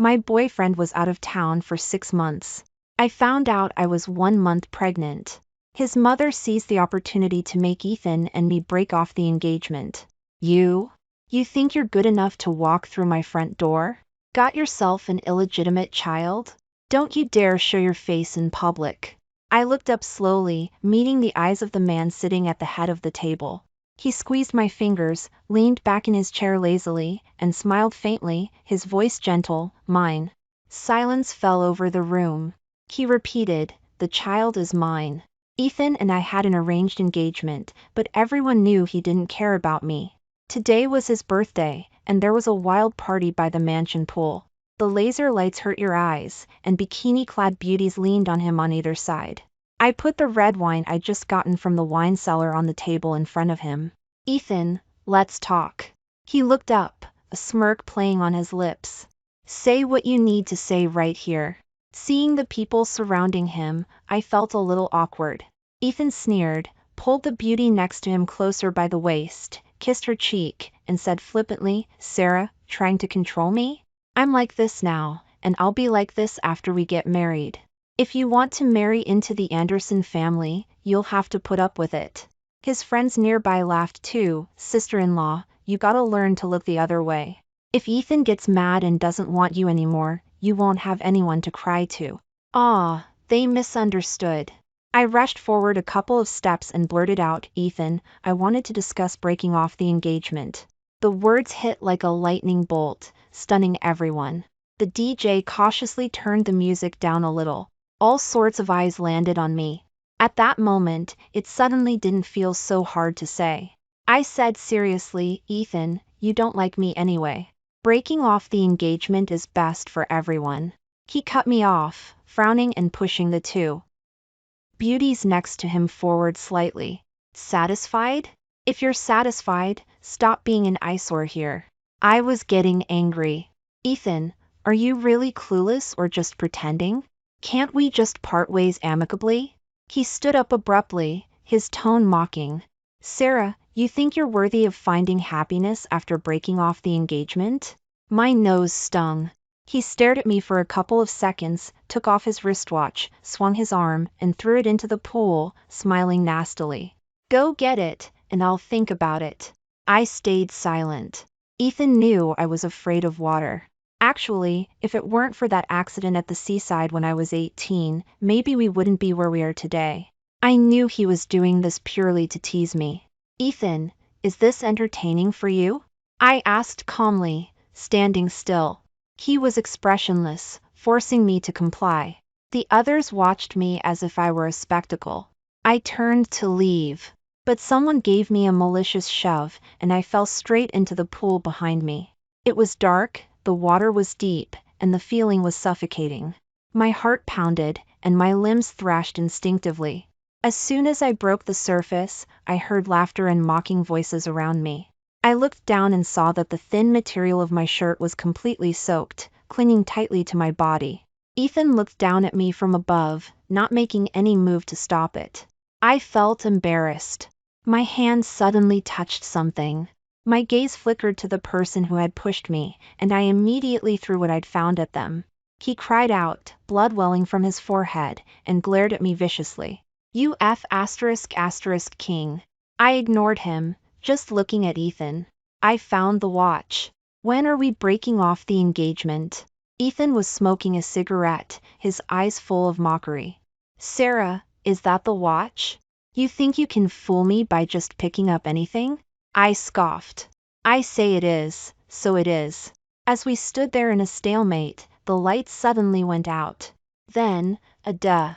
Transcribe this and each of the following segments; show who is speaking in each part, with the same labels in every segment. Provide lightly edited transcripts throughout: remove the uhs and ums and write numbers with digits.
Speaker 1: My boyfriend was out of town for 6 months. I found out I was 1 month pregnant. His mother seized the opportunity to make Ethan and me break off the engagement. You think you're good enough to walk through my front door? Got yourself an illegitimate child? Don't you dare show your face in public. I looked up slowly, meeting the eyes of the man sitting at the head of the table. He squeezed my fingers, leaned back in his chair lazily, and smiled faintly, his voice gentle, mine. Silence fell over the room. He repeated, "The child is mine." Ethan and I had an arranged engagement, but everyone knew he didn't care about me. Today was his birthday, and there was a wild party by the mansion pool. The laser lights hurt your eyes, and bikini-clad beauties leaned on him on either side. I put the red wine I'd just gotten from the wine cellar on the table in front of him. "Ethan, let's talk." He looked up, a smirk playing on his lips. "Say what you need to say right here." Seeing the people surrounding him, I felt a little awkward. Ethan sneered, pulled the beauty next to him closer by the waist, kissed her cheek, and said flippantly, "Sarah, trying to control me? I'm like this now, and I'll be like this after we get married. If you want to marry into the Anderson family, you'll have to put up with it." His friends nearby laughed too. "Sister-in-law, you gotta learn to look the other way. If Ethan gets mad and doesn't want you anymore, you won't have anyone to cry to." Ah, they misunderstood. I rushed forward a couple of steps and blurted out, "Ethan, I wanted to discuss breaking off the engagement." The words hit like a lightning bolt, stunning everyone. The DJ cautiously turned the music down a little. All sorts of eyes landed on me. At that moment, it suddenly didn't feel so hard to say. I said seriously, "Ethan, you don't like me anyway. Breaking off the engagement is best for everyone." He cut me off, frowning and pushing the two beauties next to him forward slightly. "Satisfied? If you're satisfied, stop being an eyesore here." I was getting angry. "Ethan, are you really clueless or just pretending? Can't we just part ways amicably?" He stood up abruptly, his tone mocking. "Sarah, you think you're worthy of finding happiness after breaking off the engagement?" My nose stung. He stared at me for a couple of seconds, took off his wristwatch, swung his arm, and threw it into the pool, smiling nastily. "Go get it, and I'll think about it." I stayed silent. Ethan knew I was afraid of water. Actually, if it weren't for that accident at the seaside when I was 18, maybe we wouldn't be where we are today. I knew he was doing this purely to tease me. "Ethan, is this entertaining for you?" I asked calmly, standing still. He was expressionless, forcing me to comply. The others watched me as if I were a spectacle. I turned to leave, but someone gave me a malicious shove, and I fell straight into the pool behind me. It was dark, the water was deep, and the feeling was suffocating. My heart pounded, and my limbs thrashed instinctively. As soon as I broke the surface, I heard laughter and mocking voices around me. I looked down and saw that the thin material of my shirt was completely soaked, clinging tightly to my body. Ethan looked down at me from above, not making any move to stop it. I felt embarrassed. My hand suddenly touched something. My gaze flickered to the person who had pushed me, and I immediately threw what I'd found at them. He cried out, blood welling from his forehead, and glared at me viciously. "You F*** king." I ignored him, just looking at Ethan. "I found the watch. When are we breaking off the engagement?" Ethan was smoking a cigarette, his eyes full of mockery. "Sarah, is that the watch? You think you can fool me by just picking up anything?" I scoffed. "I say it is, so it is." As we stood there in a stalemate, the lights suddenly went out. Then, a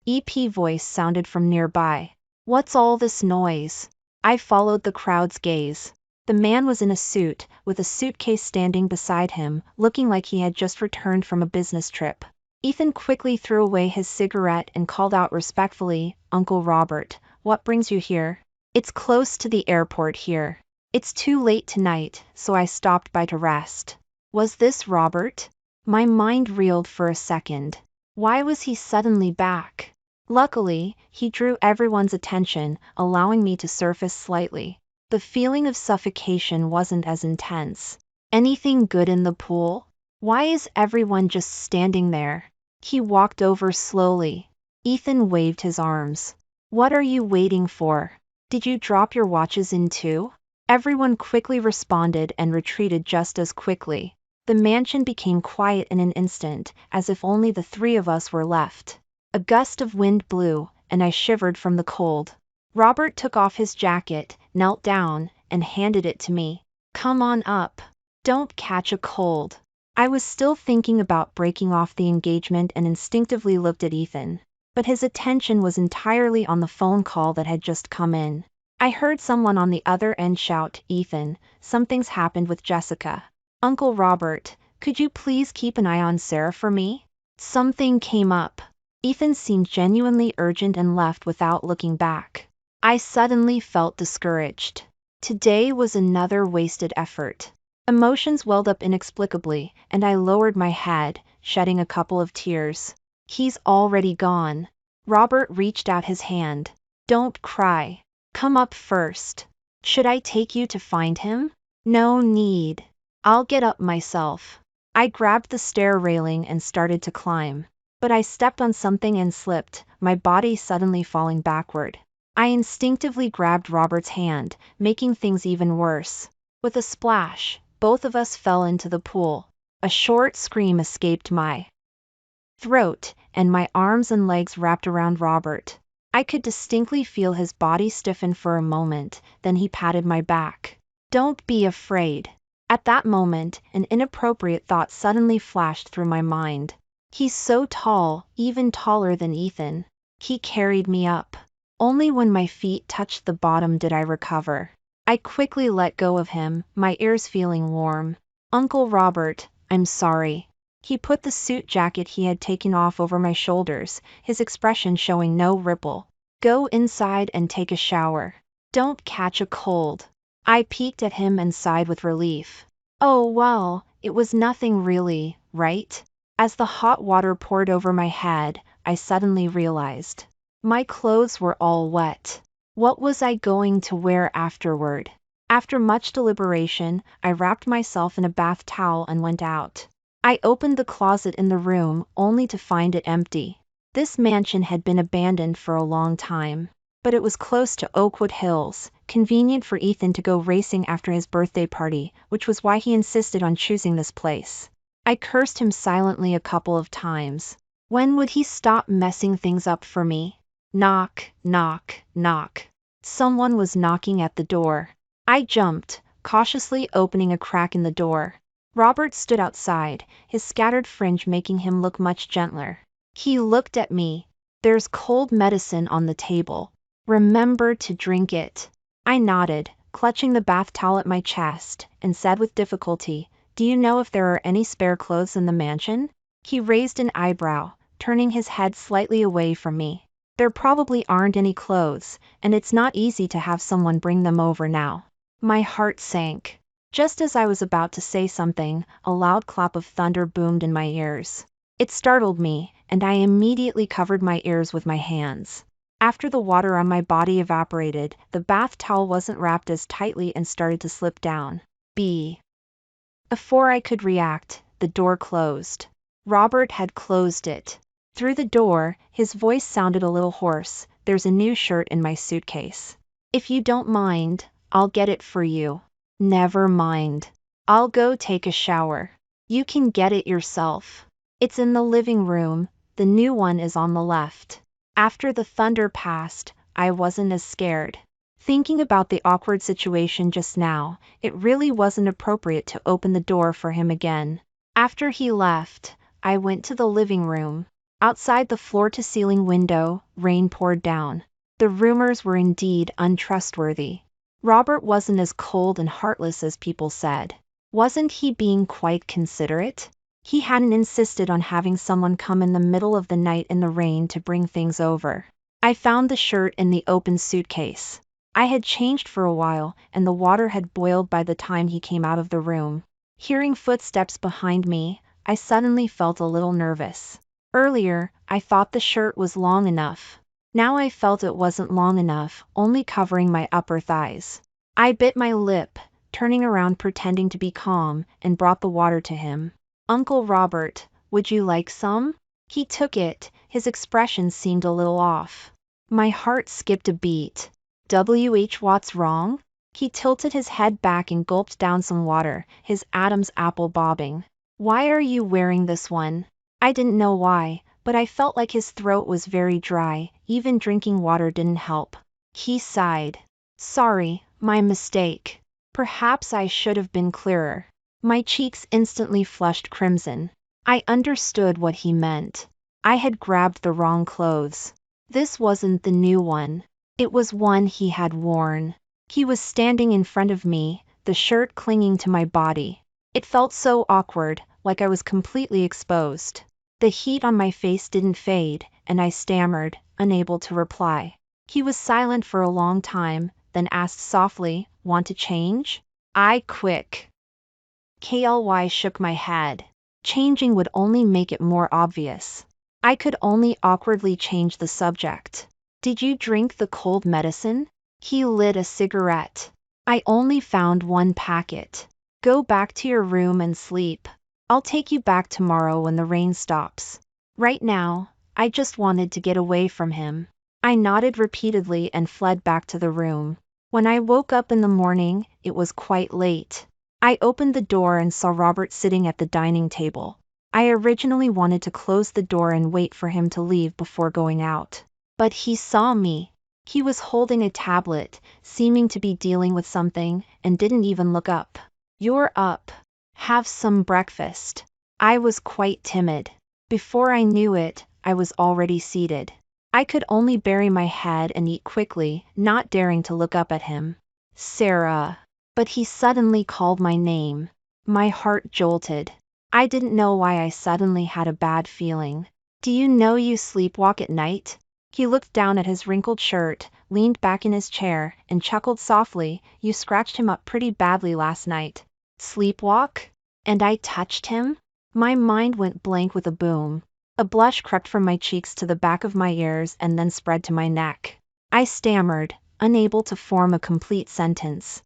Speaker 1: EP voice sounded from nearby. "What's all this noise?" I followed the crowd's gaze. The man was in a suit, with a suitcase standing beside him, looking like he had just returned from a business trip. Ethan quickly threw away his cigarette and called out respectfully, "Uncle Robert, what brings you here?" "It's close to the airport here. It's too late tonight, so I stopped by to rest." Was this Robert? My mind reeled for a second. Why was he suddenly back? Luckily, he drew everyone's attention, allowing me to surface slightly. The feeling of suffocation wasn't as intense. "Anything good in the pool?" Why is everyone just standing there? He walked over slowly. Ethan waved his arms. What are you waiting for? Did you drop your watches in too? Everyone quickly responded and retreated just as quickly. The mansion became quiet in an instant, as if only the three of us were left. A gust of wind blew, and I shivered from the cold. Robert took off his jacket, knelt down, and handed it to me. Come on up. Don't catch a cold. I was still thinking about breaking off the engagement and instinctively looked at Ethan. But his attention was entirely on the phone call that had just come in. I heard someone on the other end shout, Ethan, something's happened with Jessica. Uncle Robert, could you please keep an eye on Sarah for me? Something came up. Ethan seemed genuinely urgent and left without looking back. I suddenly felt discouraged. Today was another wasted effort. Emotions welled up inexplicably, and I lowered my head, shedding a couple of tears. He's already gone. Robert reached out his hand. Don't cry. Come up first. Should I take you to find him? No need. I'll get up myself. I grabbed the stair railing and started to climb. But I stepped on something and slipped, my body suddenly falling backward. I instinctively grabbed Robert's hand, making things even worse. With a splash, both of us fell into the pool. A short scream escaped my throat, and my arms and legs wrapped around Robert. I could distinctly feel his body stiffen for a moment, then he patted my back. Don't be afraid. At that moment, an inappropriate thought suddenly flashed through my mind. He's so tall, even taller than Ethan. He carried me up. Only when my feet touched the bottom did I recover. I quickly let go of him, my ears feeling warm. Uncle Robert, I'm sorry. He put the suit jacket he had taken off over my shoulders, his expression showing no ripple. Go inside and take a shower. Don't catch a cold. I peeked at him and sighed with relief. Oh well, it was nothing really, right? As the hot water poured over my head, I suddenly realized. My clothes were all wet. What was I going to wear afterward? After much deliberation, I wrapped myself in a bath towel and went out. I opened the closet in the room, only to find it empty. This mansion had been abandoned for a long time. But it was close to Oakwood Hills, convenient for Ethan to go racing after his birthday party, which was why he insisted on choosing this place. I cursed him silently a couple of times. When would he stop messing things up for me? Knock, knock, knock. Someone was knocking at the door. I jumped, cautiously opening a crack in the door. Robert stood outside, his scattered fringe making him look much gentler. He looked at me. There's cold medicine on the table. Remember to drink it. I nodded, clutching the bath towel at my chest, and said with difficulty, Do you know if there are any spare clothes in the mansion? He raised an eyebrow, turning his head slightly away from me. There probably aren't any clothes, and it's not easy to have someone bring them over now. My heart sank. Just as I was about to say something, a loud clap of thunder boomed in my ears. It startled me, and I immediately covered my ears with my hands. After the water on my body evaporated, the bath towel wasn't wrapped as tightly and started to slip down. Before I could react, the door closed. Robert had closed it. Through the door, his voice sounded a little hoarse. There's a new shirt in my suitcase. If you don't mind, I'll get it for you. Never mind. I'll go take a shower. You can get it yourself. It's in the living room. The new one is on the left. After the thunder passed, I wasn't as scared. Thinking about the awkward situation just now, it really wasn't appropriate to open the door for him again. After he left, I went to the living room. Outside the floor-to-ceiling window, rain poured down. The rumors were indeed untrustworthy. Robert wasn't as cold and heartless as people said. Wasn't he being quite considerate? He hadn't insisted on having someone come in the middle of the night in the rain to bring things over. I found the shirt in the open suitcase. I had changed for a while, and the water had boiled by the time he came out of the room. Hearing footsteps behind me, I suddenly felt a little nervous. Earlier, I thought the shirt was long enough. Now I felt it wasn't long enough, only covering my upper thighs. I bit my lip, turning around pretending to be calm, and brought the water to him. Uncle Robert, would you like some? He took it, his expression seemed a little off. My heart skipped a beat. What's wrong? He tilted his head back and gulped down some water, his Adam's apple bobbing. Why are you wearing this one? I didn't know why, but I felt like his throat was very dry, even drinking water didn't help. He sighed. Sorry, my mistake. Perhaps I should have been clearer. My cheeks instantly flushed crimson. I understood what he meant. I had grabbed the wrong clothes. This wasn't the new one. It was one he had worn. He was standing in front of me, the shirt clinging to my body. It felt so awkward, like I was completely exposed. The heat on my face didn't fade, and I stammered, unable to reply. He was silent for a long time, then asked softly, "Want to change?" Quick. KLY shook my head. Changing would only make it more obvious. I could only awkwardly change the subject. Did you drink the cold medicine? He lit a cigarette. I only found one packet. Go back to your room and sleep. I'll take you back tomorrow when the rain stops. Right now, I just wanted to get away from him. I nodded repeatedly and fled back to the room. When I woke up in the morning, it was quite late. I opened the door and saw Robert sitting at the dining table. I originally wanted to close the door and wait for him to leave before going out. But he saw me. He was holding a tablet, seeming to be dealing with something, and didn't even look up. You're up. Have some breakfast. I was quite timid. Before I knew it, I was already seated. I could only bury my head and eat quickly, not daring to look up at him. Sarah. But he suddenly called my name. My heart jolted. I didn't know why I suddenly had a bad feeling. Do you know you sleepwalk at night? He looked down at his wrinkled shirt, leaned back in his chair, and chuckled softly. You scratched him up pretty badly last night. Sleepwalk? And I touched him? My mind went blank with a boom. A blush crept from my cheeks to the back of my ears and then spread to my neck. I stammered, unable to form a complete sentence.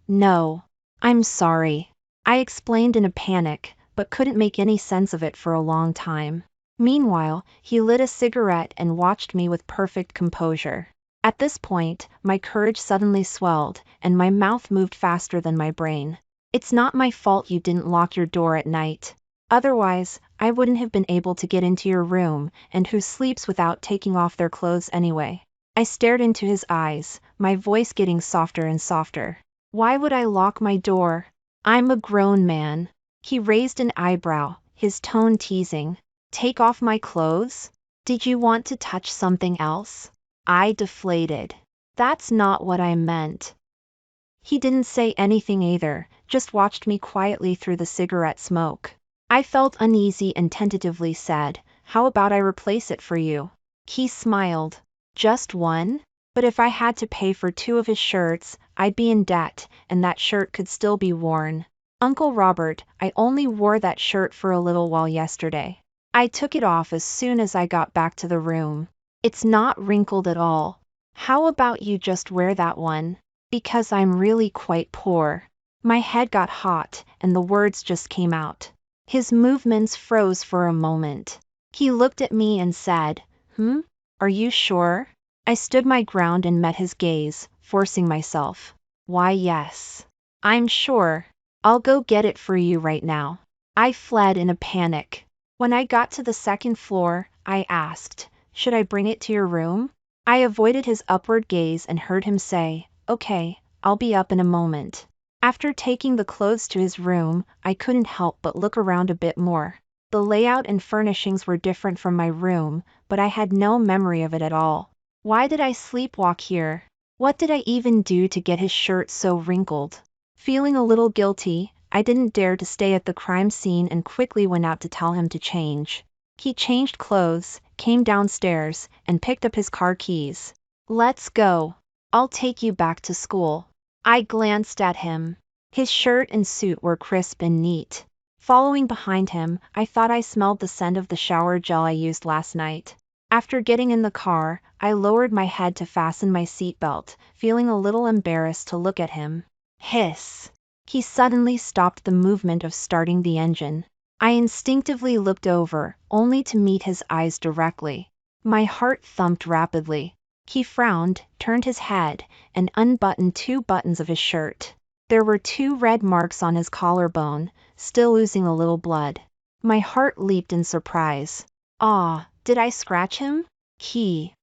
Speaker 1: No. I'm sorry. I explained in a panic, but couldn't make any sense of it for a long time. Meanwhile, he lit a cigarette and watched me with perfect composure. At this point, my courage suddenly swelled, and my mouth moved faster than my brain. It's not my fault you didn't lock your door at night. Otherwise, I wouldn't have been able to get into your room, and who sleeps without taking off their clothes anyway? I stared into his eyes, my voice getting softer and softer. Why would I lock my door? I'm a grown man. He raised an eyebrow, his tone teasing. Take off my clothes? Did you want to touch something else? I deflated. That's not what I meant. He didn't say anything either, just watched me quietly through the cigarette smoke. I felt uneasy and tentatively said, "How about I replace it for you?" He smiled. Just one? But if I had to pay for 2 of his shirts, I'd be in debt, and that shirt could still be worn. Uncle Robert, I only wore that shirt for a little while yesterday. I took it off as soon as I got back to the room. It's not wrinkled at all. How about you just wear that one? Because I'm really quite poor. My head got hot, and the words just came out. His movements froze for a moment. He looked at me and said, Are you sure? I stood my ground and met his gaze, forcing myself. Why, yes. I'm sure. I'll go get it for you right now. I fled in a panic. When I got to the second floor, I asked, "Should I bring it to your room?" I avoided his upward gaze and heard him say, "Okay, I'll be up in a moment." After taking the clothes to his room, I couldn't help but look around a bit more. The layout and furnishings were different from my room, but I had no memory of it at all. Why did I sleepwalk here? What did I even do to get his shirt so wrinkled? Feeling a little guilty, I didn't dare to stay at the crime scene and quickly went out to tell him to change. He changed clothes, came downstairs, and picked up his car keys. Let's go. I'll take you back to school. I glanced at him. His shirt and suit were crisp and neat. Following behind him, I thought I smelled the scent of the shower gel I used last night. After getting in the car, I lowered my head to fasten my seatbelt, feeling a little embarrassed to look at him. Hiss. He suddenly stopped the movement of starting the engine. I instinctively looked over, only to meet his eyes directly. My heart thumped rapidly. He frowned, turned his head, and unbuttoned 2 buttons of his shirt. There were 2 red marks on his collarbone, still oozing a little blood. My heart leaped in surprise. Ah, did I scratch him? He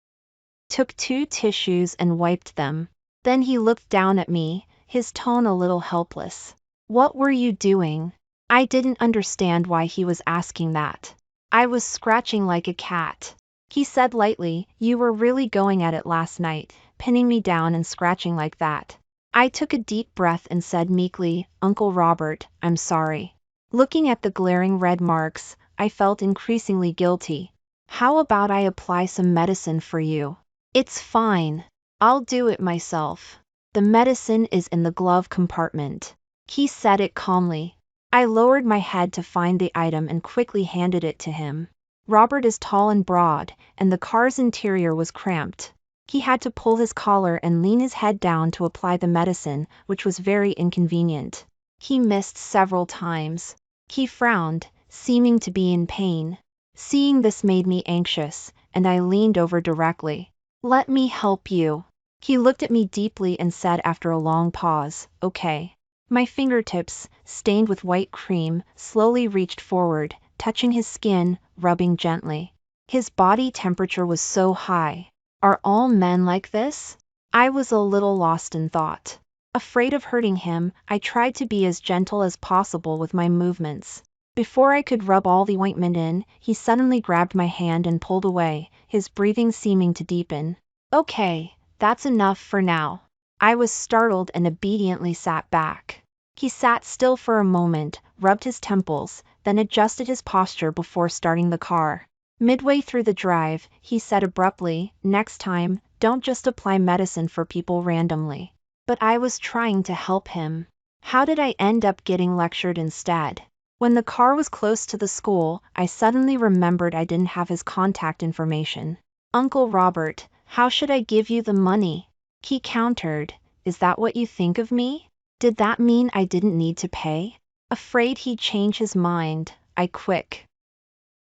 Speaker 1: took 2 tissues and wiped them. Then he looked down at me, his tone a little helpless. What were you doing? I didn't understand why he was asking that. I was scratching like a cat. He said lightly, you were really going at it last night, pinning me down and scratching like that. I took a deep breath and said meekly, Uncle Robert, I'm sorry. Looking at the glaring red marks, I felt increasingly guilty. How about I apply some medicine for you? It's fine. I'll do it myself. The medicine is in the glove compartment. He said it calmly. I lowered my head to find the item and quickly handed it to him. Robert is tall and broad, and the car's interior was cramped. He had to pull his collar and lean his head down to apply the medicine, which was very inconvenient. He missed several times. He frowned, seeming to be in pain. Seeing this made me anxious, and I leaned over directly. Let me help you. He looked at me deeply and said after a long pause, okay. My fingertips, stained with white cream, slowly reached forward, touching his skin, rubbing gently. His body temperature was so high. Are all men like this? I was a little lost in thought. Afraid of hurting him, I tried to be as gentle as possible with my movements. Before I could rub all the ointment in, he suddenly grabbed my hand and pulled away, his breathing seeming to deepen. Okay, that's enough for now. I was startled and obediently sat back. He sat still for a moment, rubbed his temples, then adjusted his posture before starting the car. Midway through the drive, he said abruptly, next time, don't just apply medicine for people randomly. But I was trying to help him. How did I end up getting lectured instead? When the car was close to the school, I suddenly remembered I didn't have his contact information. Uncle Robert, how should I give you the money? He countered, is that what you think of me? Did that mean I didn't need to pay? Afraid he'd change his mind, I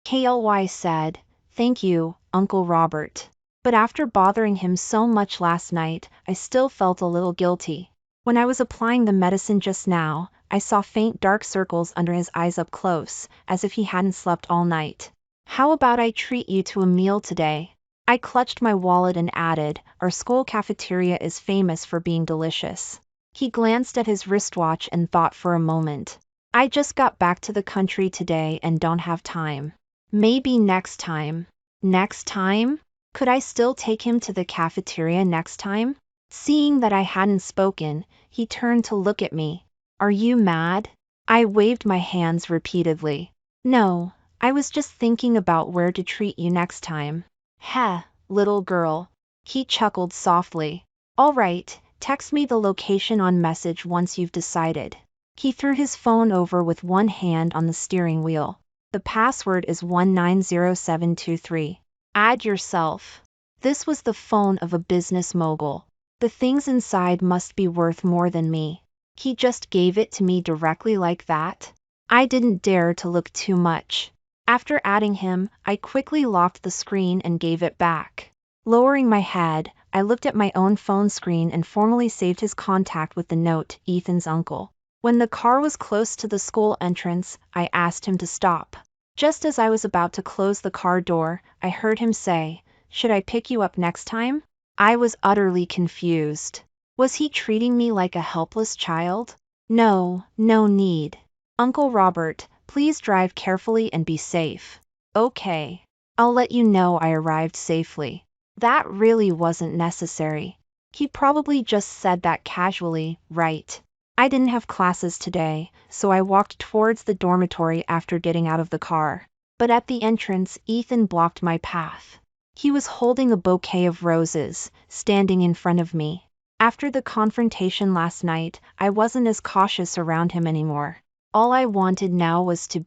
Speaker 1: KLY said, thank you, Uncle Robert. But after bothering him so much last night, I still felt a little guilty. When I was applying the medicine just now, I saw faint dark circles under his eyes up close, as if he hadn't slept all night. How about I treat you to a meal today? I clutched my wallet and added, our school cafeteria is famous for being delicious. He glanced at his wristwatch and thought for a moment. I just got back to the country today and don't have time. Maybe next time. Next time? Could I still take him to the cafeteria next time? Seeing that I hadn't spoken, he turned to look at me. Are you mad? I waved my hands repeatedly. No, I was just thinking about where to treat you next time. Heh, little girl. He chuckled softly. All right, text me the location on message once you've decided. He threw his phone over with one hand on the steering wheel. The password is 190723. Add yourself. This was the phone of a business mogul. The things inside must be worth more than me. He just gave it to me directly like that. I didn't dare to look too much. After adding him, I quickly locked the screen and gave it back. Lowering my head, I looked at my own phone screen and formally saved his contact with the note, Ethan's uncle. When the car was close to the school entrance, I asked him to stop. Just as I was about to close the car door, I heard him say, should I pick you up next time? I was utterly confused. Was he treating me like a helpless child? No, no need. Uncle Robert, please drive carefully and be safe. Okay. I'll let you know I arrived safely. That really wasn't necessary. He probably just said that casually, right? I didn't have classes today, so I walked towards the dormitory after getting out of the car. But at the entrance, Ethan blocked my path. He was holding a bouquet of roses, standing in front of me. After the confrontation last night, I wasn't as cautious around him anymore. All I wanted now was to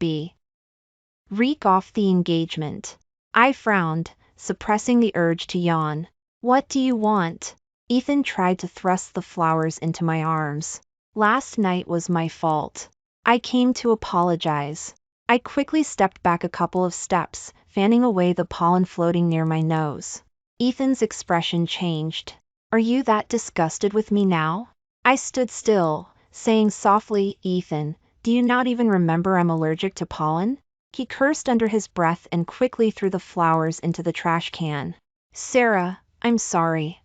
Speaker 1: reek off the engagement. I frowned, suppressing the urge to yawn. What do you want? Ethan tried to thrust the flowers into my arms. Last night was my fault. I came to apologize. I quickly stepped back a couple of steps, fanning away the pollen floating near my nose. Ethan's expression changed. Are you that disgusted with me now? I stood still, saying softly, Ethan, do you not even remember I'm allergic to pollen? He cursed under his breath and quickly threw the flowers into the trash can. Sarah, I'm sorry,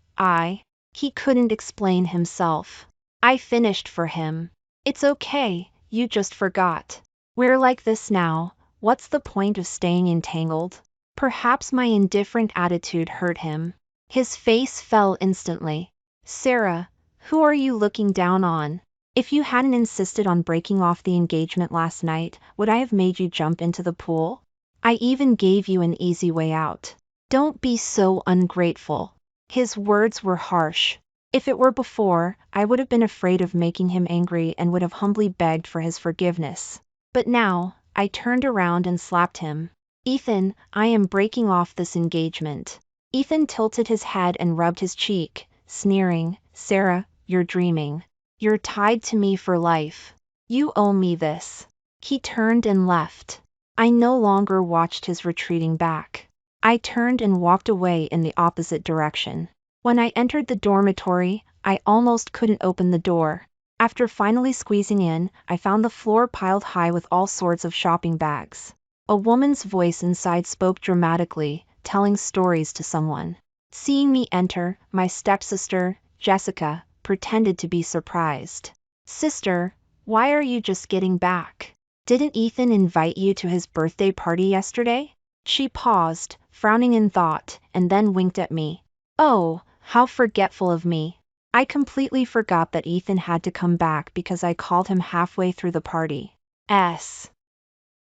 Speaker 1: He couldn't explain himself. I finished for him. It's okay, you just forgot. We're like this now, what's the point of staying entangled? Perhaps my indifferent attitude hurt him. His face fell instantly. Sarah, who are you looking down on? If you hadn't insisted on breaking off the engagement last night, would I have made you jump into the pool? I even gave you an easy way out. Don't be so ungrateful. His words were harsh. If it were before, I would have been afraid of making him angry and would have humbly begged for his forgiveness. But now, I turned around and slapped him. Ethan, I am breaking off this engagement. Ethan tilted his head and rubbed his cheek, sneering, Sarah, you're dreaming. You're tied to me for life. You owe me this. He turned and left. I no longer watched his retreating back. I turned and walked away in the opposite direction. When I entered the dormitory, I almost couldn't open the door. After finally squeezing in, I found the floor piled high with all sorts of shopping bags. A woman's voice inside spoke dramatically, telling stories to someone. Seeing me enter, my stepsister, Jessica, pretended to be surprised. Sister, why are you just getting back? Didn't Ethan invite you to his birthday party yesterday? She paused, frowning in thought, and then winked at me. Oh, how forgetful of me. I completely forgot that Ethan had to come back because I called him halfway through the party.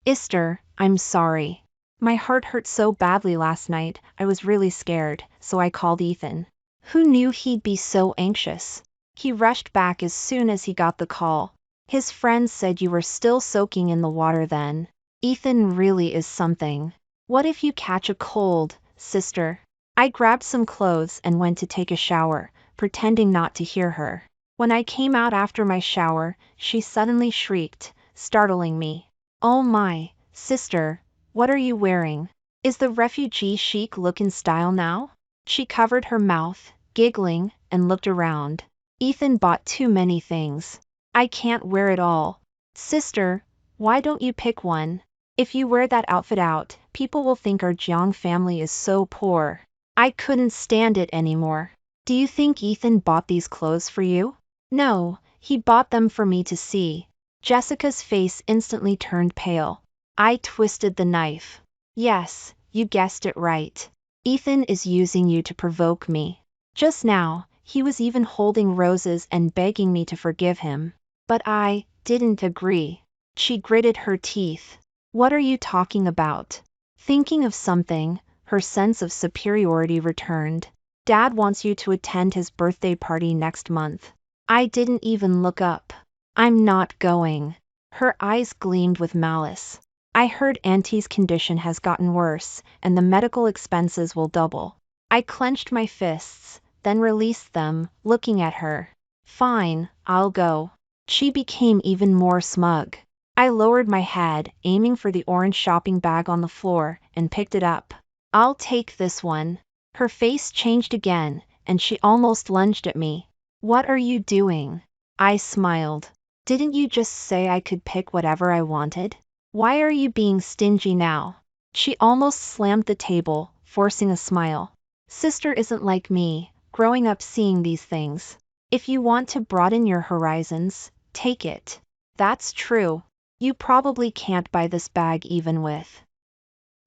Speaker 1: Esther, I'm sorry. My heart hurt so badly last night, I was really scared, so I called Ethan. Who knew he'd be so anxious? He rushed back as soon as he got the call. His friends said you were still soaking in the water then. Ethan really is something. What if you catch a cold, sister? I grabbed some clothes and went to take a shower, pretending not to hear her. When I came out after my shower, she suddenly shrieked, startling me. Oh my, sister, what are you wearing? Is the refugee chic look in style now? She covered her mouth, giggling, and looked around. Ethan bought too many things. I can't wear it all. Sister, why don't you pick one? If you wear that outfit out, people will think our Jiang family is so poor. I couldn't stand it anymore. Do you think Ethan bought these clothes for you? No, he bought them for me to see. Jessica's face instantly turned pale. I twisted the knife. Yes, you guessed it right. Ethan is using you to provoke me. Just now, he was even holding roses and begging me to forgive him. But I didn't agree. She gritted her teeth. What are you talking about? Thinking of something, her sense of superiority returned. Dad wants you to attend his birthday party next month. I didn't even look up. I'm not going. Her eyes gleamed with malice. I heard Auntie's condition has gotten worse, and the medical expenses will double. I clenched my fists, then released them, looking at her. Fine, I'll go. She became even more smug. I lowered my head, aiming for the orange shopping bag on the floor, and picked it up. I'll take this one. Her face changed again, and she almost lunged at me. What are you doing? I smiled. Didn't you just say I could pick whatever I wanted? Why are you being stingy now? She almost slammed the table, forcing a smile. Sister isn't like me, growing up seeing these things. If you want to broaden your horizons, take it. That's true. You probably can't buy this bag even with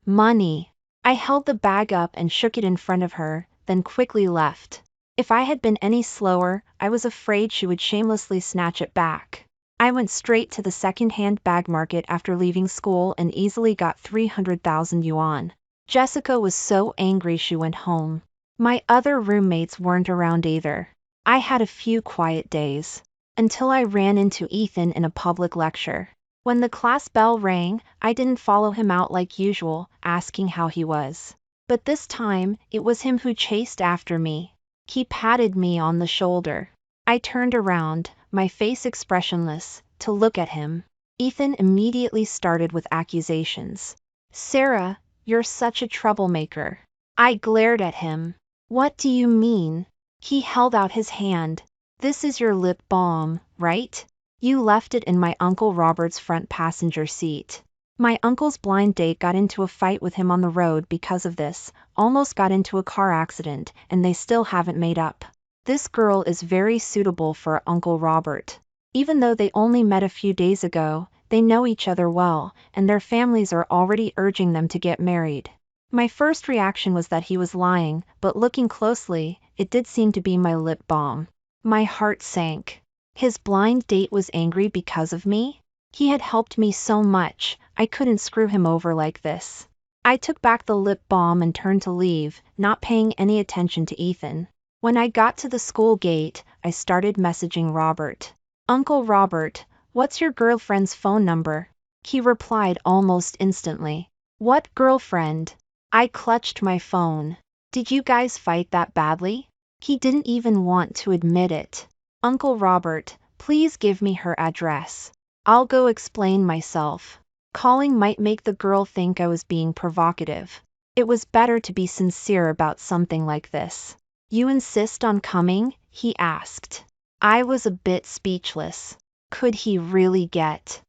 Speaker 1: money. I held the bag up and shook it in front of her, then quickly left. If I had been any slower, I was afraid she would shamelessly snatch it back. I went straight to the second-hand bag market after leaving school and easily got 300,000 yuan. Jessica was so angry she went home. My other roommates weren't around either. I had a few quiet days. Until I ran into Ethan in a public lecture. When the class bell rang, I didn't follow him out like usual, asking how he was. But this time, it was him who chased after me. He patted me on the shoulder. I turned around, my face expressionless, to look at him. Ethan immediately started with accusations. Sarah, you're such a troublemaker. I glared at him. What do you mean? He held out his hand. This is your lip balm, right? You left it in my Uncle Robert's front passenger seat. My uncle's blind date got into a fight with him on the road because of this, almost got into a car accident, and they still haven't made up. This girl is very suitable for Uncle Robert. Even though they only met a few days ago, they know each other well, and their families are already urging them to get married. My first reaction was that he was lying, but looking closely, it did seem to be my lip balm. My heart sank. His blind date was angry because of me? He had helped me so much, I couldn't screw him over like this. I took back the lip balm and turned to leave, not paying any attention to Ethan. When I got to the school gate, I started messaging Robert. Uncle Robert, what's your girlfriend's phone number? He replied almost instantly. What girlfriend? I clutched my phone. Did you guys fight that badly? He didn't even want to admit it. Uncle Robert, please give me her address. I'll go explain myself. Calling might make the girl think I was being provocative. It was better to be sincere about something like this. You insist on coming? He asked. I was a bit speechless. Could he really get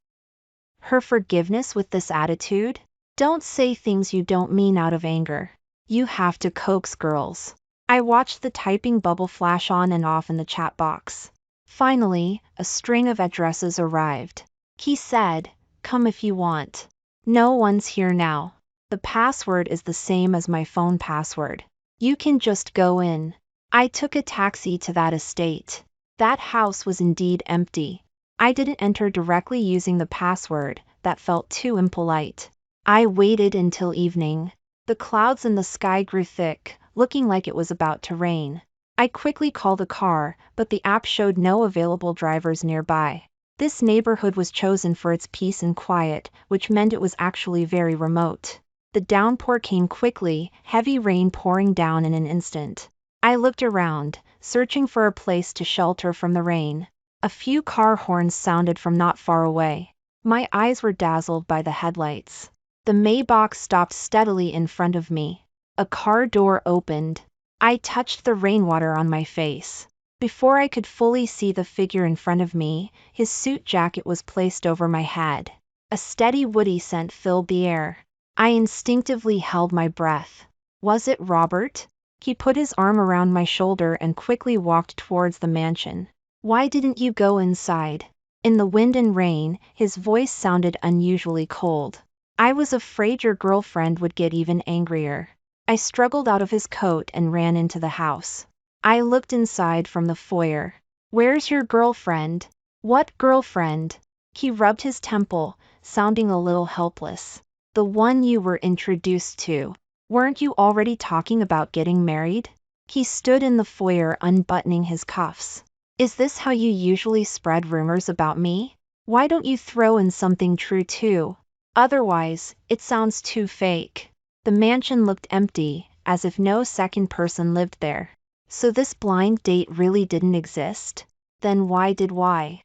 Speaker 1: her forgiveness with this attitude? Don't say things you don't mean out of anger. You have to coax girls. I watched the typing bubble flash on and off in the chat box. Finally, a string of addresses arrived. He said, come if you want. No one's here now. The password is the same as my phone password. You can just go in. I took a taxi to that estate. That house was indeed empty. I didn't enter directly using the password, that felt too impolite. I waited until evening. The clouds in the sky grew thick, looking like it was about to rain. I quickly called a car, but the app showed no available drivers nearby. This neighborhood was chosen for its peace and quiet, which meant it was actually very remote. The downpour came quickly, heavy rain pouring down in an instant. I looked around, searching for a place to shelter from the rain. A few car horns sounded from not far away. My eyes were dazzled by the headlights. The Maybach stopped steadily in front of me. A car door opened. I touched the rainwater on my face. Before I could fully see the figure in front of me, his suit jacket was placed over my head. A steady woody scent filled the air. I instinctively held my breath. Was it Robert? He put his arm around my shoulder and quickly walked towards the mansion. Why didn't you go inside? In the wind and rain, his voice sounded unusually cold. I was afraid your girlfriend would get even angrier. I struggled out of his coat and ran into the house. I looked inside from the foyer. Where's your girlfriend? What girlfriend? He rubbed his temple, sounding a little helpless. The one you were introduced to. Weren't you already talking about getting married? He stood in the foyer unbuttoning his cuffs. Is this how you usually spread rumors about me? Why don't you throw in something true too? Otherwise, it sounds too fake. The mansion looked empty, as if no second person lived there. So this blind date really didn't exist? Then why?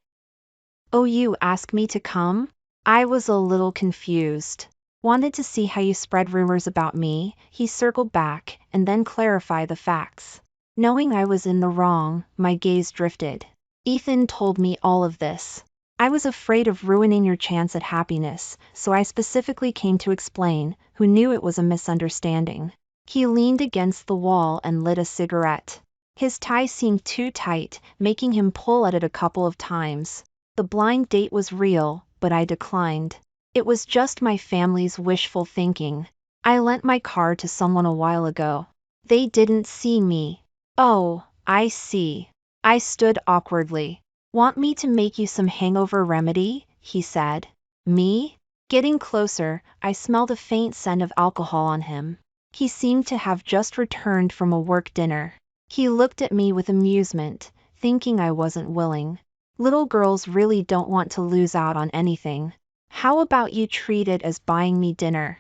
Speaker 1: Oh, you asked me to come? I was a little confused. Wanted to see how you spread rumors about me, he circled back, and then clarify the facts. Knowing I was in the wrong, my gaze drifted. Ethan told me all of this. I was afraid of ruining your chance at happiness, so I specifically came to explain, who knew it was a misunderstanding. He leaned against the wall and lit a cigarette. His tie seemed too tight, making him pull at it a couple of times. The blind date was real, but I declined. It was just my family's wishful thinking. I lent my car to someone a while ago. They didn't see me. Oh, I see. I stood awkwardly. Want me to make you some hangover remedy? He said. Me? Getting closer, I smelled a faint scent of alcohol on him. He seemed to have just returned from a work dinner. He looked at me with amusement, thinking I wasn't willing. Little girls really don't want to lose out on anything. How about you treat it as buying me dinner?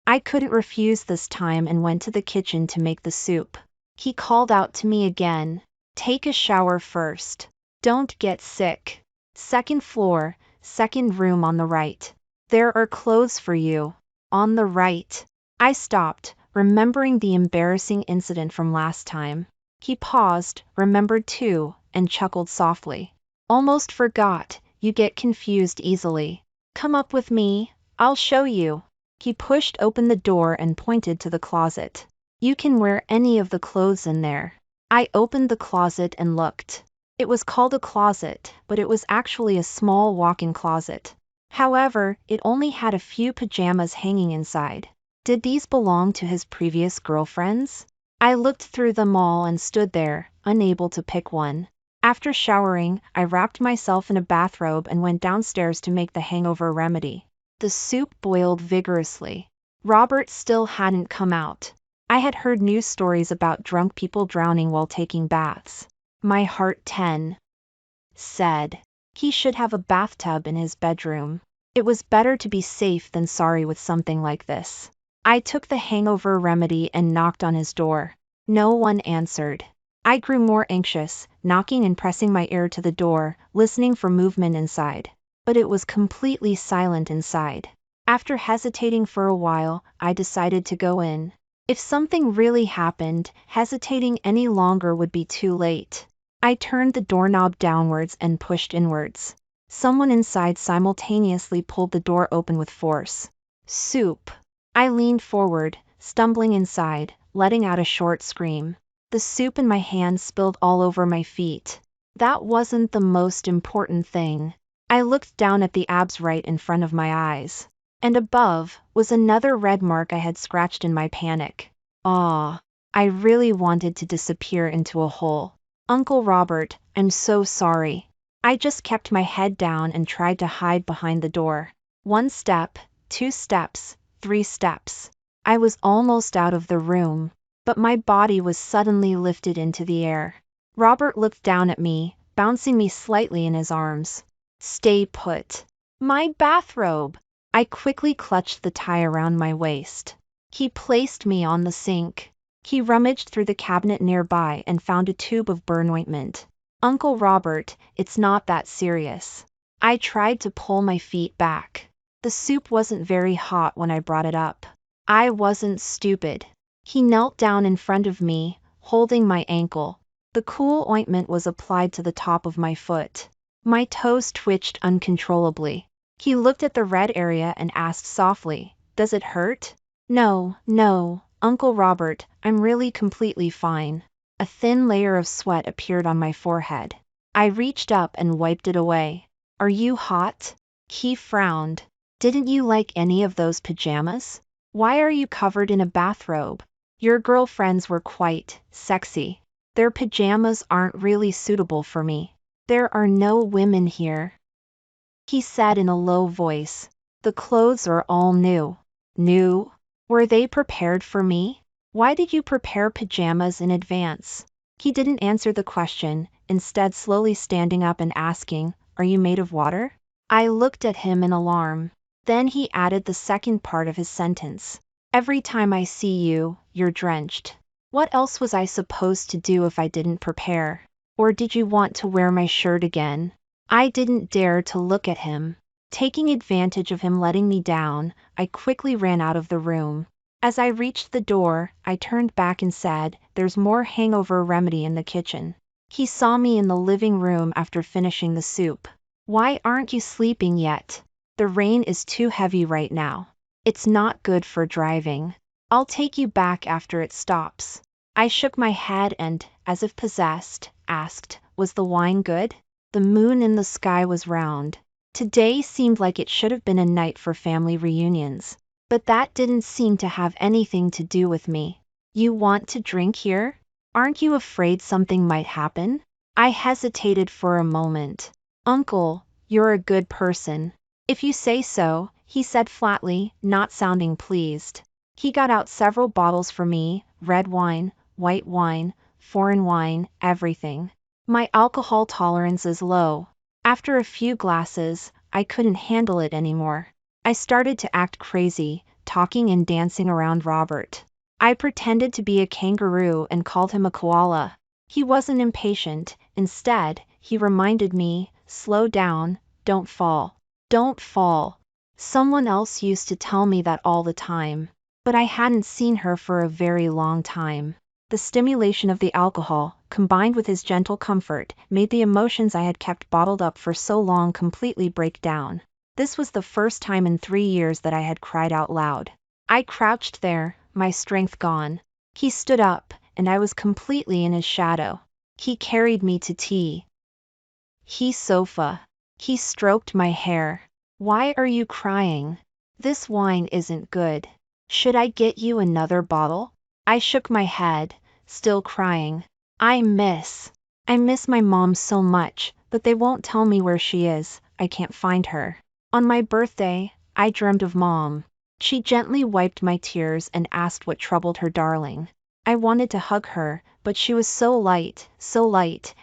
Speaker 1: I couldn't refuse this time and went to the kitchen to make the soup. He called out to me again. Take a shower first. Don't get sick. Second floor, second room on the right. There are clothes for you. On the right. I stopped, remembering the embarrassing incident from last time. He paused, remembered too, and chuckled softly. Almost forgot, you get confused easily. Come up with me, I'll show you. He pushed open the door and pointed to the closet. You can wear any of the clothes in there. I opened the closet and looked. It was called a closet, but it was actually a small walk-in closet. However, it only had a few pajamas hanging inside. Did these belong to his previous girlfriends? I looked through them all and stood there, unable to pick one. After showering, I wrapped myself in a bathrobe and went downstairs to make the hangover remedy. The soup boiled vigorously. Robert still hadn't come out. I had heard news stories about drunk people drowning while taking baths. My heart said. He should have a bathtub in his bedroom. It was better to be safe than sorry with something like this. I took the hangover remedy and knocked on his door. No one answered. I grew more anxious, knocking and pressing my ear to the door, listening for movement inside. But it was completely silent inside. After hesitating for a while, I decided to go in. If something really happened, hesitating any longer would be too late. I turned the doorknob downwards and pushed inwards. Someone inside simultaneously pulled the door open with force. Soup. I leaned forward, stumbling inside, letting out a short scream. The soup in my hand spilled all over my feet. That wasn't the most important thing. I looked down at the abs right in front of my eyes. And above was another red mark I had scratched in my panic. I really wanted to disappear into a hole. Uncle Robert, I'm so sorry. I just kept my head down and tried to hide behind the door. 1 step, 2 steps, 3 steps. I was almost out of the room, but my body was suddenly lifted into the air. Robert looked down at me, bouncing me slightly in his arms. Stay put. My bathrobe. I quickly clutched the tie around my waist. He placed me on the sink. He rummaged through the cabinet nearby and found a tube of burn ointment. Uncle Robert, it's not that serious. I tried to pull my feet back. The soup wasn't very hot when I brought it up. I wasn't stupid. He knelt down in front of me, holding my ankle. The cool ointment was applied to the top of my foot. My toes twitched uncontrollably. He looked at the red area and asked softly, "Does it hurt?" No, Uncle Robert, I'm really completely fine. A thin layer of sweat appeared on my forehead. I reached up and wiped it away. Are you hot? He frowned. Didn't you like any of those pajamas? Why are you covered in a bathrobe? Your girlfriends were quite sexy. Their pajamas aren't really suitable for me. There are no women here. He said in a low voice. The clothes are all new. New? Were they prepared for me? Why did you prepare pajamas in advance? He didn't answer the question, instead slowly standing up and asking, Are you made of water? I looked at him in alarm. Then he added the second part of his sentence. Every time I see you, you're drenched. What else was I supposed to do if I didn't prepare? Or did you want to wear my shirt again? I didn't dare to look at him. Taking advantage of him letting me down, I quickly ran out of the room. As I reached the door, I turned back and said, There's more hangover remedy in the kitchen. He saw me in the living room after finishing the soup. Why aren't you sleeping yet? The rain is too heavy right now. It's not good for driving. I'll take you back after it stops. I shook my head and, as if possessed, asked, Was the wine good? The moon in the sky was round. Today seemed like it should have been a night for family reunions. But that didn't seem to have anything to do with me. You want to drink here? Aren't you afraid something might happen? I hesitated for a moment. Uncle, you're a good person. If you say so, he said flatly, not sounding pleased. He got out several bottles for me, red wine, white wine, foreign wine, everything. My alcohol tolerance is low. After a few glasses, I couldn't handle it anymore. I started to act crazy, talking and dancing around Robert. I pretended to be a kangaroo and called him a koala. He wasn't impatient. Instead, he reminded me, Slow down, don't fall. Don't fall. Someone else used to tell me that all the time. But I hadn't seen her for a very long time. The stimulation of the alcohol, combined with his gentle comfort, made the emotions I had kept bottled up for so long completely break down. This was the first time in 3 years that I had cried out loud. I crouched there, my strength gone. He stood up, and I was completely in his shadow. He carried me to tea. He sofa. He stroked my hair. Why are you crying? This wine isn't good. Should I get you another bottle? I shook my head, still crying. I miss my mom so much, but they won't tell me where she is. I can't find her. On my birthday, I dreamed of Mom. She gently wiped my tears and asked what troubled her darling. I wanted to hug her, but she was so light,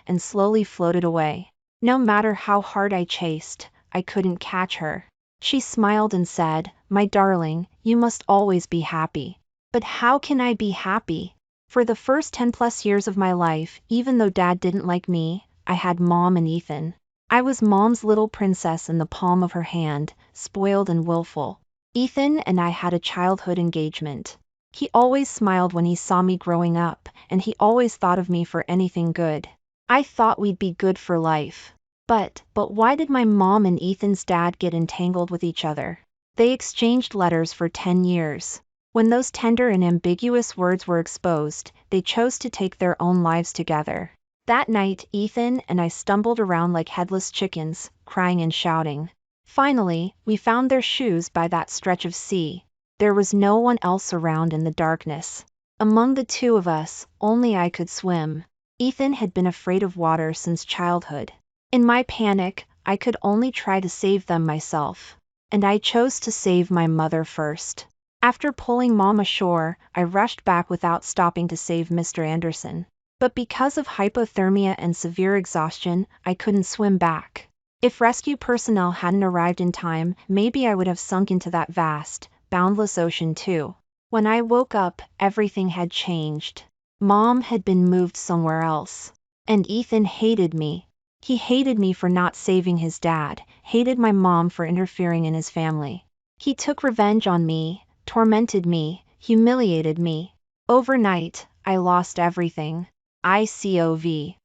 Speaker 1: and slowly floated away. No matter how hard I chased, I couldn't catch her. She smiled and said, "My darling, you must always be happy." But how can I be happy? For the first 10+ years of my life, even though Dad didn't like me, I had Mom and Ethan. I was Mom's little princess in the palm of her hand, spoiled and willful. Ethan and I had a childhood engagement. He always smiled when he saw me growing up, and he always thought of me for anything good. I thought we'd be good for life. But why did my mom and Ethan's dad get entangled with each other? They exchanged letters for 10 years. When those tender and ambiguous words were exposed, they chose to take their own lives together. That night, Ethan and I stumbled around like headless chickens, crying and shouting. Finally, we found their shoes by that stretch of sea. There was no one else around in the darkness. Among the two of us, only I could swim. Ethan had been afraid of water since childhood. In my panic, I could only try to save them myself. And I chose to save my mother first. After pulling Mom ashore, I rushed back without stopping to save Mr. Anderson. But because of hypothermia and severe exhaustion, I couldn't swim back. If rescue personnel hadn't arrived in time, maybe I would have sunk into that vast, boundless ocean too. When I woke up, everything had changed. Mom had been moved somewhere else. And Ethan hated me. He hated me for not saving his dad, hated my mom for interfering in his family. He took revenge on me, tormented me, humiliated me. Overnight, I lost everything. ICOV.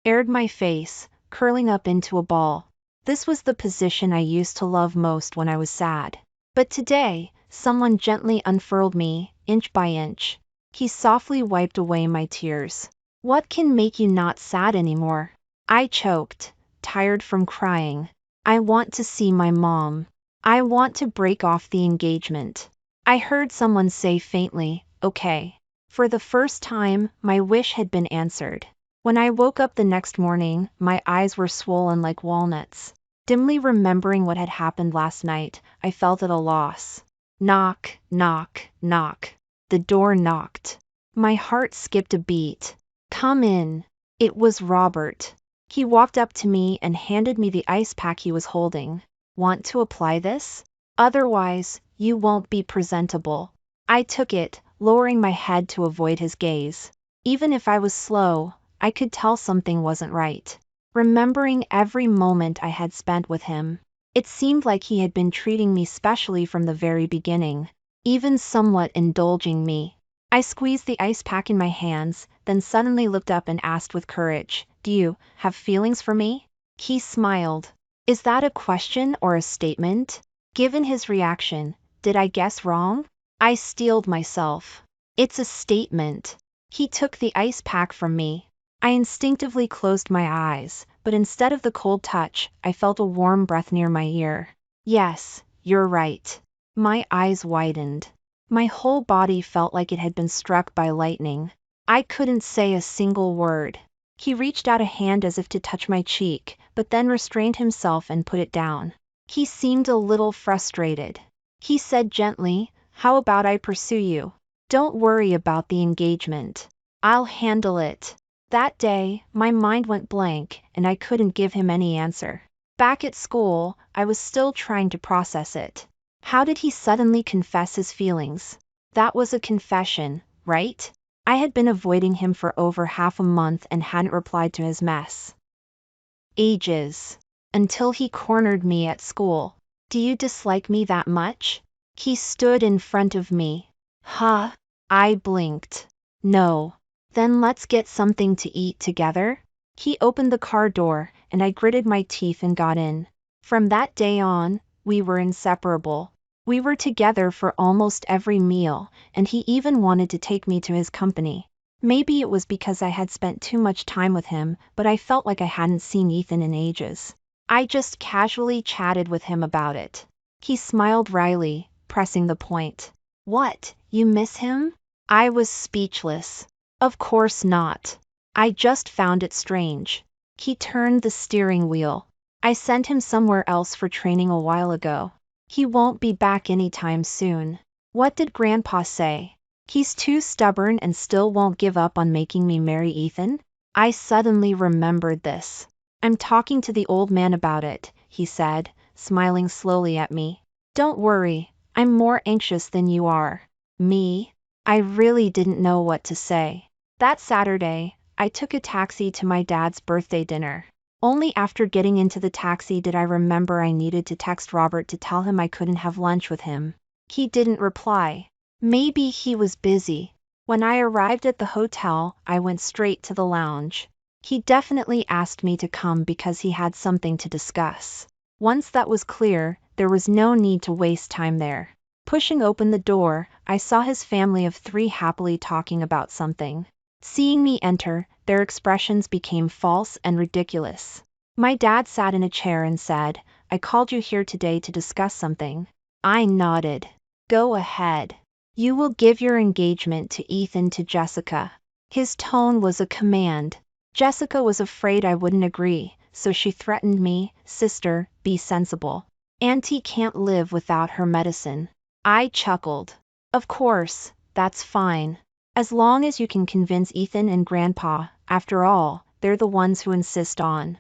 Speaker 1: Aired my face, curling up into a ball. This was the position I used to love most when I was sad. But today, someone gently unfurled me, inch by inch. He softly wiped away my tears. What can make you not sad anymore? I choked, tired from crying. I want to see my mom. I want to break off the engagement. I heard someone say faintly, "Okay." For the first time, my wish had been answered. When I woke up the next morning, my eyes were swollen like walnuts. Dimly remembering what had happened last night, I felt at a loss. Knock, knock, knock. The door knocked. My heart skipped a beat. "Come in." It was Robert. He walked up to me and handed me the ice pack he was holding. "Want to apply this? Otherwise, you won't be presentable." I took it, lowering my head to avoid his gaze. Even if I was slow, I could tell something wasn't right. Remembering every moment I had spent with him, it seemed like he had been treating me specially from the very beginning, even somewhat indulging me. I squeezed the ice pack in my hands, then suddenly looked up and asked with courage, "Do you have feelings for me?" He smiled. Is that a question or a statement? Given his reaction, did I guess wrong? I steeled myself. It's a statement. He took the ice pack from me. I instinctively closed my eyes, but instead of the cold touch, I felt a warm breath near my ear. Yes, you're right. My eyes widened. My whole body felt like it had been struck by lightning. I couldn't say a single word. He reached out a hand as if to touch my cheek, but then restrained himself and put it down. He seemed a little frustrated. He said gently, "How about I pursue you? Don't worry about the engagement. I'll handle it." That day, my mind went blank, and I couldn't give him any answer. Back at school, I was still trying to process it. How did he suddenly confess his feelings? That was a confession, right? I had been avoiding him for over half a month and hadn't replied to his mess. Ages. until he cornered me at school. Do you dislike me that much? He stood in front of me. Huh? I blinked. No. Then let's get something to eat together? He opened the car door, and I gritted my teeth and got in. From that day on, we were inseparable. We were together for almost every meal, and he even wanted to take me to his company. Maybe it was because I had spent too much time with him, but I felt like I hadn't seen Ethan in ages. I just casually chatted with him about it. He smiled wryly, pressing the point. What, you miss him? I was speechless. Of course not. I just found it strange. He turned the steering wheel. I sent him somewhere else for training a while ago. He won't be back anytime soon. What did Grandpa say? He's too stubborn and still won't give up on making me marry Ethan? I suddenly remembered this. I'm talking to the old man about it, he said, smiling slowly at me. Don't worry, I'm more anxious than you are. Me? I really didn't know what to say. That Saturday, I took a taxi to my dad's birthday dinner. Only after getting into the taxi did I remember I needed to text Robert to tell him I couldn't have lunch with him. He didn't reply. Maybe he was busy. When I arrived at the hotel, I went straight to the lounge. He definitely asked me to come because he had something to discuss. Once that was clear, there was no need to waste time there. Pushing open the door, I saw his family of 3 happily talking about something. Seeing me enter, their expressions became false and ridiculous. My dad sat in a chair and said, I called you here today to discuss something. I nodded. Go ahead. You will give your engagement to Ethan to Jessica. His tone was a command. Jessica was afraid I wouldn't agree, so she threatened me, Sister, be sensible. Auntie can't live without her medicine. I chuckled. Of course, that's fine. As long as you can convince Ethan and Grandpa, after all, they're the ones who insist on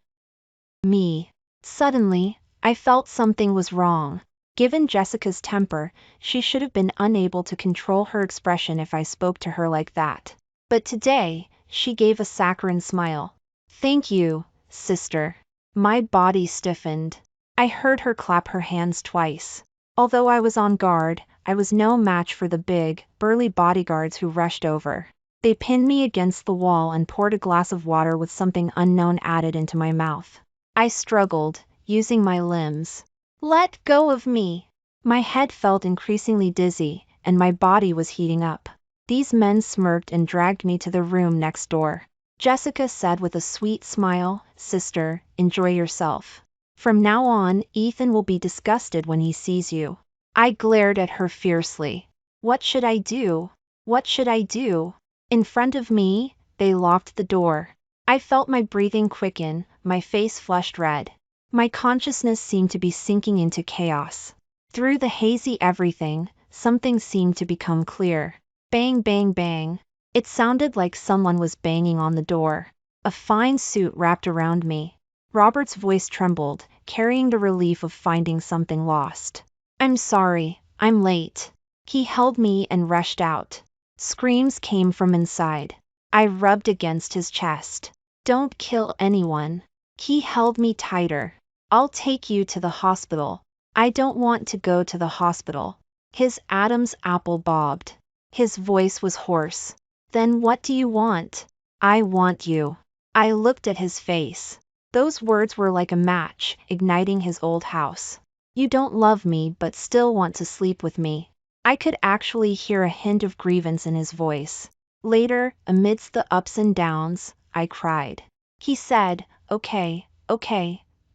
Speaker 1: me. Suddenly, I felt something was wrong. Given Jessica's temper, she should have been unable to control her expression if I spoke to her like that. But today, she gave a saccharine smile. Thank you, sister. My body stiffened. I heard her clap her hands twice. Although I was on guard, I was no match for the big, burly bodyguards who rushed over. They pinned me against the wall and poured a glass of water with something unknown added into my mouth. I struggled, using my limbs. Let go of me. My head felt increasingly dizzy, and my body was heating up. These men smirked and dragged me to the room next door. Jessica said with a sweet smile, Sister, enjoy yourself. From now on, Ethan will be disgusted when he sees you. I glared at her fiercely. What should I do? What should I do? In front of me, they locked the door. I felt my breathing quicken, my face flushed red. My consciousness seemed to be sinking into chaos. Through the hazy everything, something seemed to become clear. Bang, bang, bang. It sounded like someone was banging on the door. A fine suit wrapped around me. Robert's voice trembled, carrying the relief of finding something lost. I'm sorry, I'm late. He held me and rushed out. Screams came from inside. I rubbed against his chest. Don't kill anyone. He held me tighter. I'll take you to the hospital. I don't want to go to the hospital. His Adam's apple bobbed. His voice was hoarse. Then what do you want? I want you. I looked at his face. Those words were like a match, igniting his old house. You don't love me but still want to sleep with me. I could actually hear a hint of grievance in his voice. Later, amidst the ups and downs, I cried. He said, okay,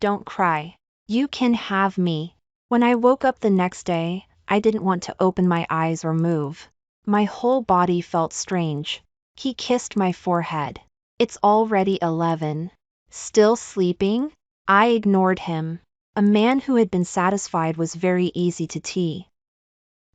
Speaker 1: don't cry. You can have me. When I woke up the next day, I didn't want to open my eyes or move. My whole body felt strange. He kissed my forehead. It's already 11. Still sleeping? I ignored him. A man who had been satisfied was very easy to tea.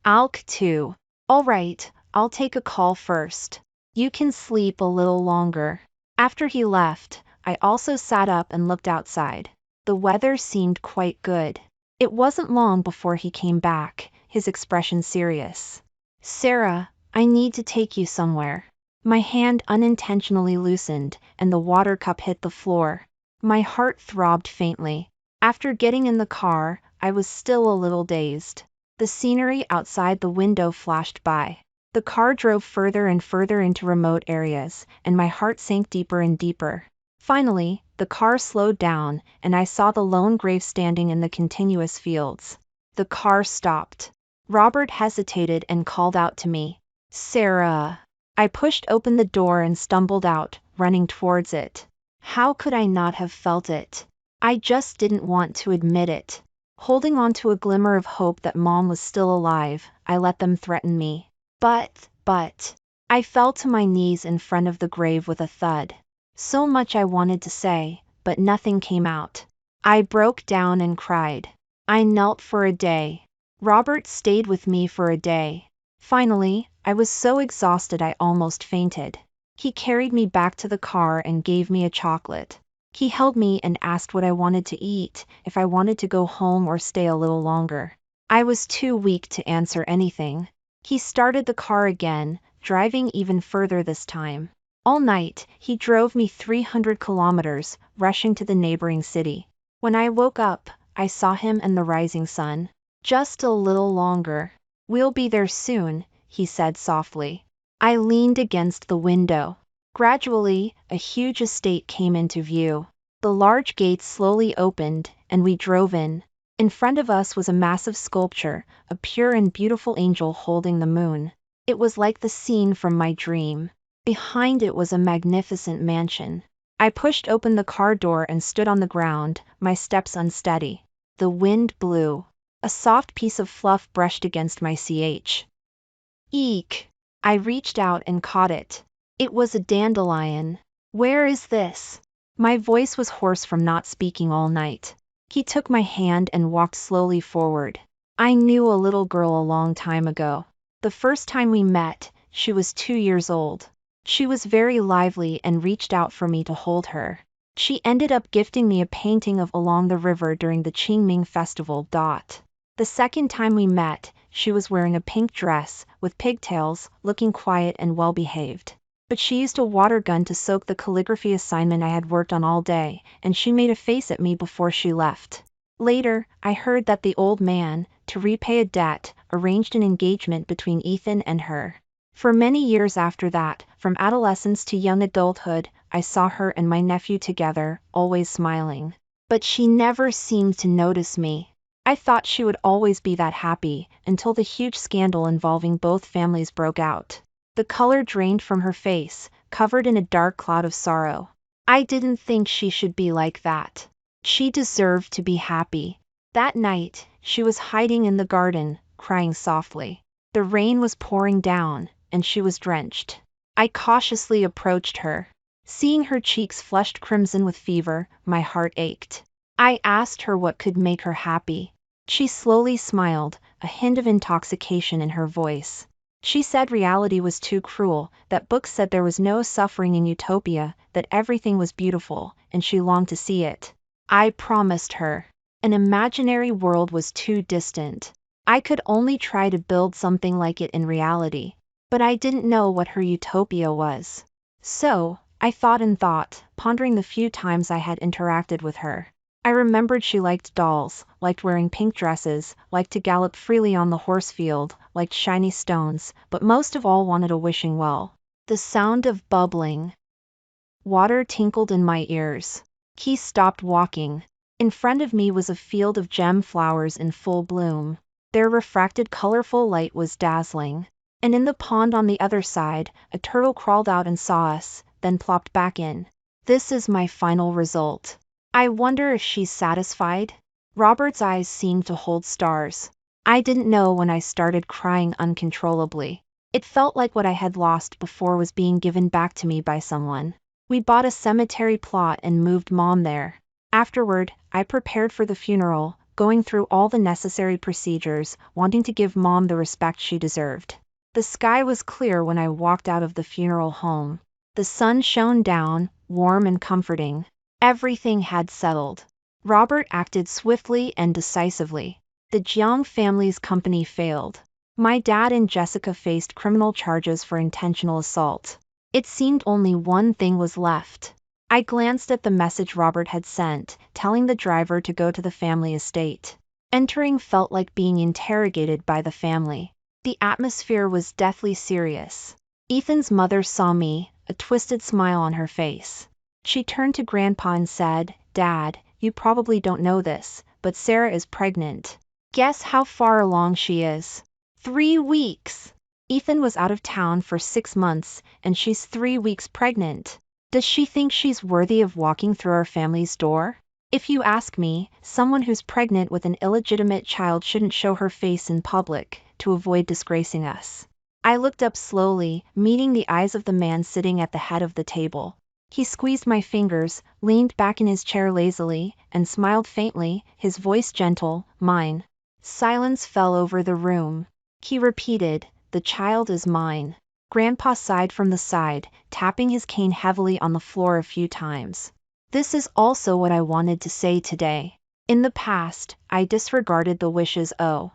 Speaker 1: Alk 2. All right, I'll take a call first. You can sleep a little longer. After he left, I also sat up and looked outside. The weather seemed quite good. It wasn't long before he came back, his expression serious. Sarah, I need to take you somewhere. My hand unintentionally loosened, and the water cup hit the floor. My heart throbbed faintly. After getting in the car, I was still a little dazed. The scenery outside the window flashed by. The car drove further and further into remote areas, and my heart sank deeper and deeper. Finally, the car slowed down, and I saw the lone grave standing in the continuous fields. The car stopped. Robert hesitated and called out to me, "Sarah." I pushed open the door and stumbled out, running towards it. How could I not have felt it? I just didn't want to admit it. Holding on to a glimmer of hope that Mom was still alive, I let them threaten me. But, I fell to my knees in front of the grave with a thud. So much I wanted to say, but nothing came out. I broke down and cried. I knelt for a day. Robert stayed with me for a day. Finally, I was so exhausted I almost fainted. He carried me back to the car and gave me a chocolate. He held me and asked what I wanted to eat, if I wanted to go home or stay a little longer. I was too weak to answer anything. He started the car again, driving even further this time. All night, he drove me 300 kilometers, rushing to the neighboring city. When I woke up, I saw him and the rising sun. Just a little longer. We'll be there soon, he said softly. I leaned against the window. Gradually, a huge estate came into view. The large gates slowly opened, and we drove in. In front of us was a massive sculpture, a pure and beautiful angel holding the moon. It was like the scene from my dream. Behind it was a magnificent mansion. I pushed open the car door and stood on the ground, my steps unsteady. The wind blew. A soft piece of fluff brushed against my ch. Eek! I reached out and caught it. It was a dandelion. Where is this? My voice was hoarse from not speaking all night. He took my hand and walked slowly forward. I knew a little girl a long time ago. The first time we met, she was 2 years old. She was very lively and reached out for me to hold her. She ended up gifting me a painting of along the river during the Qingming festival. The second time we met, she was wearing a pink dress, with pigtails, looking quiet and well-behaved. But she used a water gun to soak the calligraphy assignment I had worked on all day, and she made a face at me before she left. Later, I heard that the old man, to repay a debt, arranged an engagement between Ethan and her. For many years after that, from adolescence to young adulthood, I saw her and my nephew together, always smiling. But she never seemed to notice me. I thought she would always be that happy, until the huge scandal involving both families broke out. The color drained from her face, covered in a dark cloud of sorrow. I didn't think she should be like that. She deserved to be happy. That night, she was hiding in the garden, crying softly. The rain was pouring down, and she was drenched. I cautiously approached her. Seeing her cheeks flushed crimson with fever, my heart ached. I asked her what could make her happy. She slowly smiled, a hint of intoxication in her voice. She said reality was too cruel, that books said there was no suffering in utopia, that everything was beautiful, and she longed to see it. I promised her. An imaginary world was too distant. I could only try to build something like it in reality. But I didn't know what her utopia was. So, I thought and thought, pondering the few times I had interacted with her. I remembered she liked dolls, liked wearing pink dresses, liked to gallop freely on the horse field, liked shiny stones, but most of all wanted a wishing well. The sound of bubbling water tinkled in my ears. He stopped walking. In front of me was a field of gem flowers in full bloom. Their refracted colorful light was dazzling. And in the pond on the other side, a turtle crawled out and saw us, then plopped back in. This is my final result. I wonder if she's satisfied? Robert's eyes seemed to hold stars. I didn't know when I started crying uncontrollably. It felt like what I had lost before was being given back to me by someone. We bought a cemetery plot and moved Mom there. Afterward, I prepared for the funeral, going through all the necessary procedures, wanting to give Mom the respect she deserved. The sky was clear when I walked out of the funeral home. The sun shone down, warm and comforting. Everything had settled. Robert acted swiftly and decisively. The Jiang family's company failed. My dad and Jessica faced criminal charges for intentional assault. It seemed only one thing was left. I glanced at the message Robert had sent, telling the driver to go to the family estate. Entering felt like being interrogated by the family. The atmosphere was deathly serious. Ethan's mother saw me, a twisted smile on her face. She turned to Grandpa and said, "Dad, you probably don't know this, but Sarah is pregnant. Guess how far along she is?" 3 weeks! Ethan was out of town for 6 months, and she's 3 weeks pregnant. Does she think she's worthy of walking through our family's door? If you ask me, someone who's pregnant with an illegitimate child shouldn't show her face in public, to avoid disgracing us. I looked up slowly, meeting the eyes of the man sitting at the head of the table. He squeezed my fingers, leaned back in his chair lazily, and smiled faintly, his voice gentle, "Mine." Silence fell over the room. He repeated, "The child is mine." Grandpa sighed from the side, tapping his cane heavily on the floor a few times. This is also what I wanted to say today. In the past, I disregarded the wishes of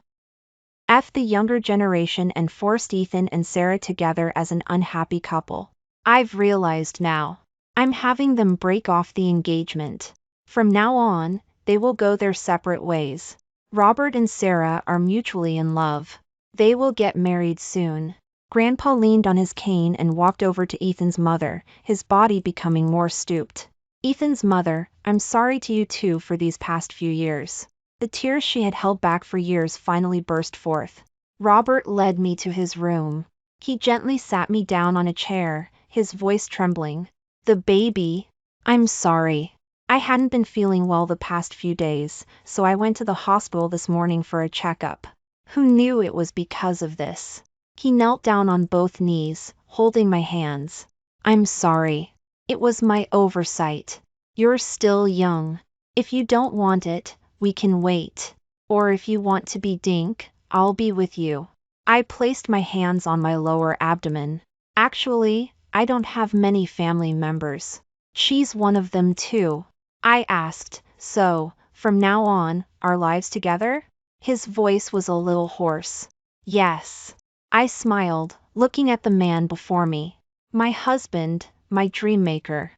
Speaker 1: the younger generation and forced Ethan and Sarah together as an unhappy couple. I've realized now. I'm having them break off the engagement. From now on, they will go their separate ways. Robert and Sarah are mutually in love. They will get married soon. Grandpa leaned on his cane and walked over to Ethan's mother, his body becoming more stooped. Ethan's mother, "I'm sorry to you too for these past few years." The tears she had held back for years finally burst forth. Robert led me to his room. He gently sat me down on a chair, his voice trembling. "The baby. I'm sorry. I hadn't been feeling well the past few days, so I went to the hospital this morning for a checkup. Who knew it was because of this?" He knelt down on both knees, holding my hands. "I'm sorry. It was my oversight. You're still young. If you don't want it, we can wait. Or if you want to be Dink, I'll be with you." I placed my hands on my lower abdomen. "Actually, I don't have many family members. She's one of them too." I asked, "So, from now on, our lives together?" His voice was a little hoarse. "Yes." I smiled, looking at the man before me. "My husband, my dream maker."